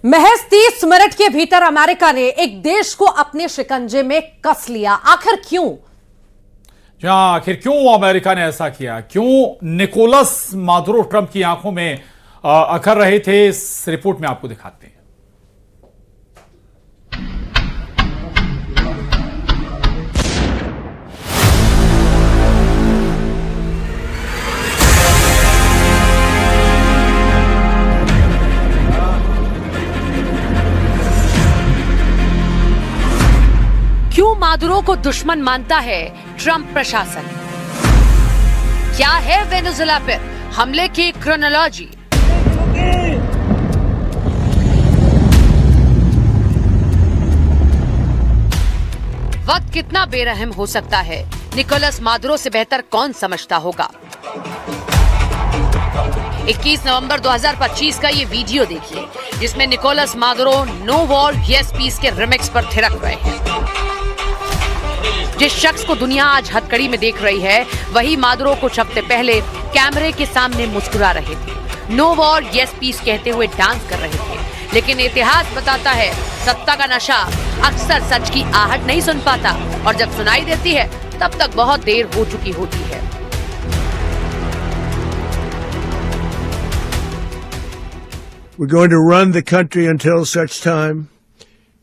महज 30 मिनट के भीतर अमेरिका ने एक देश को अपने शिकंजे में कस लिया। आखिर क्यों? आखिर क्यों अमेरिका ने ऐसा किया? क्यों निकोलस मादुरो ट्रंप की आंखों में अखर रहे थे? इस रिपोर्ट में आपको दिखाते हैं। क्यों मादुरो को दुश्मन मानता है ट्रंप प्रशासन? क्या है वेनेजुएला पर हमले की क्रोनोलॉजी? वक्त कितना बेरहम हो सकता है, निकोलस मादुरो से बेहतर कौन समझता होगा। 21 नवंबर 2025 का ये वीडियो देखिए, जिसमें Nicolas Maduro no war yes peace के रिमिक्स पर थिरक रहे हैं। जिस शख्स को दुनिया आज हथकड़ी में देख रही है, वही मादुरो कुछ हफ्ते पहले कैमरे के सामने मुस्कुरा रहे थे, नो वॉर येस पीस कहते हुए डांस कर रहे थे। लेकिन इतिहास बताता है, सत्ता का नशा अक्सर सच की आहट नहीं सुन पाता, और जब सुनाई देती है तब तक बहुत देर हो चुकी होती है। We're going to run the country until such time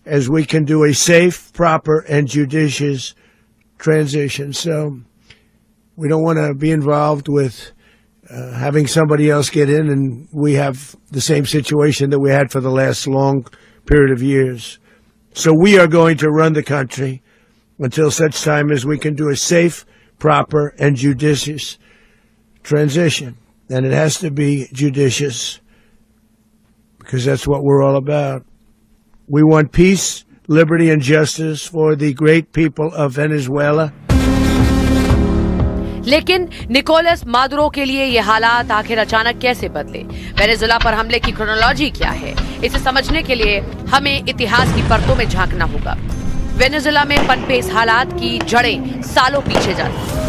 as we can do a safe, proper, and judicious transition. So we don't want to be involved with having somebody else get in, and we have the same situation that we had for the last long period of years. So we are going to run the country until such time as we can do a safe, proper, and judicious transition. And it has to be judicious, because that's what we're all about. We want peace, liberty, and justice for the great people of Venezuela. लेकिन Nicolas Maduro के लिए ये हालात आखिर अचानक कैसे बदले? Venezuela पर हमले की क्रोनोलॉजी क्या है? इसे समझने के लिए हमें इतिहास की परतों में झांकना होगा। वेनेजुएला में पनपे इस हालात की जड़ें सालों पीछे जाती हैं।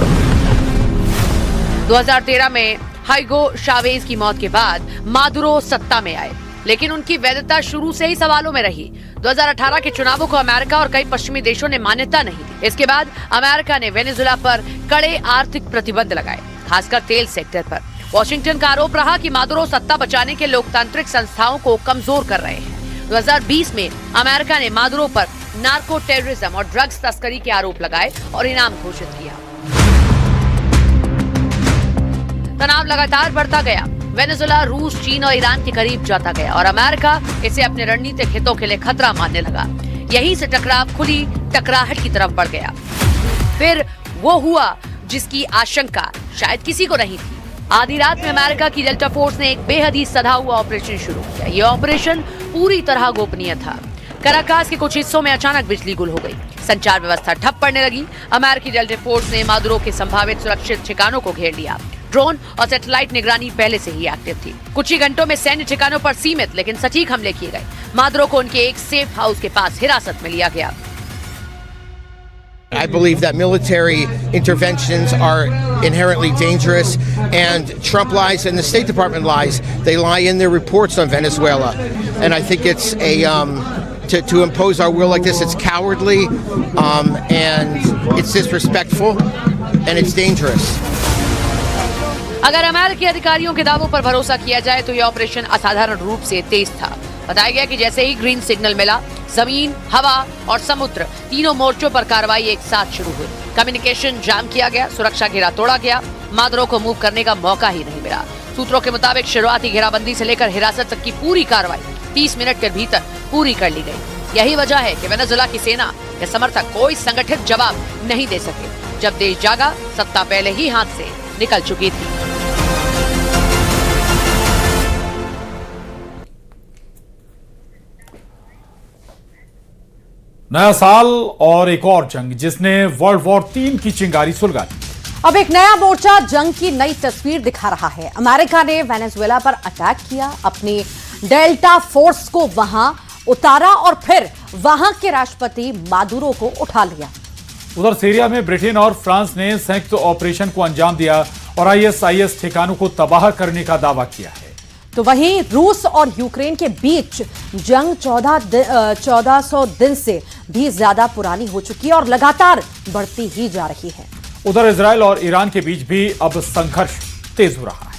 2013 में हाइगो चावेज की मौत के बाद मादुरो सत्ता में आए, लेकिन उनकी वैधता शुरू से ही सवालों में रही। 2018 के चुनावों को अमेरिका और कई पश्चिमी देशों ने मान्यता नहीं दी। इसके बाद अमेरिका ने वेनेजुएला पर कड़े आर्थिक प्रतिबंध लगाए, खासकर तेल सेक्टर पर। वॉशिंगटन का आरोप रहा कि मादुरो सत्ता बचाने के लोकतांत्रिक संस्थाओं को कमजोर कर रहे हैं। 2020 में अमेरिका ने मादुरो पर नार्को टेररिज्म और ड्रग्स तस्करी के आरोप लगाए और इनाम घोषित किया। तनाव लगातार बढ़ता गया। वेनेजुएला रूस, चीन और ईरान के करीब जाता गया और अमेरिका इसे अपने रणनीतिक हितों के लिए खतरा मानने लगा। यहीं से टकराव खुली टकराहट की तरफ बढ़ गया। फिर वो हुआ जिसकी आशंका शायद किसी को नहीं थी। आधी रात में अमेरिका की डेल्टा फोर्स ने एक बेहद ही सधा हुआ ऑपरेशन शुरू किया। ये ऑपरेशन पूरी तरह गोपनीय था। कराकास के कुछ हिस्सों में अचानक बिजली गुल हो गई, संचार व्यवस्था ठप पड़ने लगी। अमेरिकी डेल्टा फोर्स ने मादुरो के संभावित सुरक्षित ठिकानों को घेर लिया। ड्रोन और सैटेलाइट निगरानी पहले से ही एक्टिव थी। कुछ ही घंटों में सैन्य ठिकानों पर सीमित लेकिन सटीक हमले किए गए। मादुरो को उनके एक सेफ हाउस के पास हिरासत में लिया गया। I believe that military interventions are inherently dangerous, and Trump lies and the State Department lies. They lie in their reports on Venezuela, and I think it's to impose our will like this. It's cowardly, and it's disrespectful, and it's dangerous. अगर अमेरिकी अधिकारियों के दावों पर भरोसा किया जाए तो यह ऑपरेशन असाधारण रूप से तेज था। बताया गया कि जैसे ही ग्रीन सिग्नल मिला, जमीन, हवा और समुद्र तीनों मोर्चों पर कार्रवाई एक साथ शुरू हुई। कम्युनिकेशन जाम किया गया, सुरक्षा घेरा तोड़ा गया, मादुरो को मूव करने का मौका ही नहीं मिला। सूत्रों के मुताबिक शुरुआती घेराबंदी से लेकर हिरासत तक की पूरी कार्रवाई 30 मिनट के भीतर पूरी कर ली गई। यही वजह है कि वेनेजुएला की सेना या समर्थक कोई संगठित जवाब नहीं दे सके। जब देश जागा, सत्ता पहले ही हाथ से निकल चुकी थी। नया साल और एक और जंग, जिसने वर्ल्ड वॉर 3 की चिंगारी सुलगा दी। अब एक नया मोर्चा जंग की नई तस्वीर दिखा रहा है। अमेरिका ने वेनेजुएला पर अटैक किया, अपनी डेल्टा फोर्स को वहां उतारा और फिर वहां के राष्ट्रपति मादुरो को उठा लिया। उधर सीरिया में ब्रिटेन और फ्रांस ने संयुक्त ऑपरेशन को अंजाम दिया और आईएसआईएस ठिकानों को तबाह करने का दावा किया है। तो वहीं रूस और यूक्रेन के बीच जंग 1400 दिन से भी ज्यादा पुरानी हो चुकी है और लगातार बढ़ती ही जा रही है। उधर इजरायल और ईरान के बीच भी अब संघर्ष तेज हो रहा है।